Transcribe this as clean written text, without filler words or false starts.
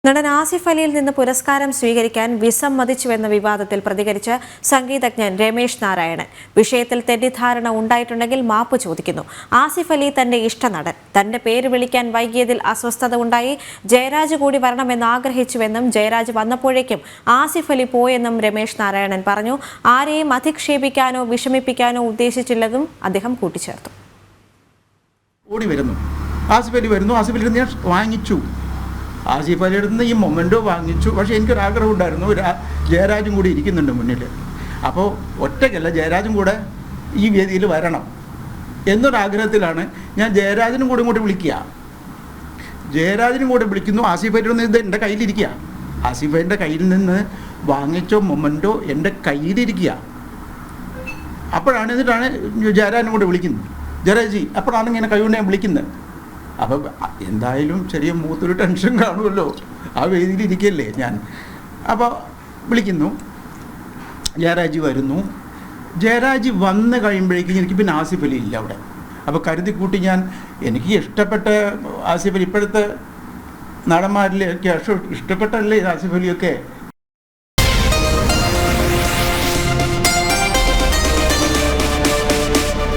നടൻ ആസിഫ് അലിയിൽ നിന്ന് പുരസ്കാരം സ്വീകരിക്കാൻ വിസമ്മതിച്ചുവെന്ന വിവാദത്തിൽ പ്രതികരിച്ച് സംഗീതജ്ഞൻ രമേശ് നാരായണൻ. വിഷയത്തിൽ തെറ്റിദ്ധാരണ ഉണ്ടായിട്ടുണ്ടെങ്കിൽ മാപ്പ് ചോദിക്കുന്നു. ആസിഫ് അലി തന്റെ ഇഷ്ടനടൻ. തന്റെ പേര് വിളിക്കാൻ വൈകിയതിൽ അസ്വസ്ഥത ഉണ്ടായി. ജയരാജ് കൂടി വരണമെന്ന് ആഗ്രഹിച്ചുവെന്നും ജയരാജ് വന്നപ്പോഴേക്കും ആസിഫ് അലി പോയെന്നും രമേശ് നാരായണൻ പറഞ്ഞു. ആരെയും അധിക്ഷേപിക്കാനോ വിഷമിപ്പിക്കാനോ ഉദ്ദേശിച്ചില്ലെന്നും അദ്ദേഹം കൂട്ടിച്ചേർത്തു. ഓടി വരുന്നു, ആസിഫ് അലി വരുന്നു, ആസിഫ് അലി ഞാൻ വാങ്ങിച്ചു, ആസിഫ് അലിയുടെ നിന്ന് ഈ മൊമെൻറ്റോ വാങ്ങിച്ചു. പക്ഷേ എനിക്കൊരാഗ്രഹം ഉണ്ടായിരുന്നു, ജയരാജും കൂടി ഇരിക്കുന്നുണ്ട് മുന്നിൽ. അപ്പോൾ ഒറ്റയ്ക്കല്ല, ജയരാജും കൂടെ ഈ വേദിയിൽ വരണം എന്നൊരാഗ്രഹത്തിലാണ് ഞാൻ ജയരാജനും കൂടി ഇങ്ങോട്ട് വിളിക്കുക. ജയരാജനും കൂടെ വിളിക്കുന്നു, ആസിഫ് അലിയുടെ നിന്ന് ഇത് എൻ്റെ കയ്യിലിരിക്കുക. ആസിഫ് അലിൻ്റെ കയ്യിൽ നിന്ന് വാങ്ങിച്ചോ മൊമെൻറ്റോ എൻ്റെ കയ്യിലിരിക്കുക. എന്നിട്ടാണ് ജയരാജനും കൂടെ വിളിക്കുന്നത്. ജയരാജി അപ്പോഴാണ് ഇങ്ങനെ കൈകൊണ്ട് ഞാൻ വിളിക്കുന്നത്. അപ്പം എന്തായാലും ചെറിയ മൂത്തൊരു ടെൻഷൻ കാണുമല്ലോ, ആ വേദിയിൽ ഇരിക്കല്ലേ ഞാൻ. അപ്പോൾ വിളിക്കുന്നു, ജയരാജി വരുന്നു. ജയരാജി വന്ന് കഴിയുമ്പോഴേക്കും എനിക്ക് പിന്നെ ആസിഫ് അലി ഇല്ല അവിടെ. അപ്പോൾ കരുതി കൂട്ടി ഞാൻ എനിക്ക് ഇഷ്ടപ്പെട്ട ആസിഫ് അലി, ഇപ്പോഴത്തെ നടന്മാരിലൊക്കെ ഇഷ്ടപ്പെട്ടല്ലേ ആസിഫ് അലിയൊക്കെ.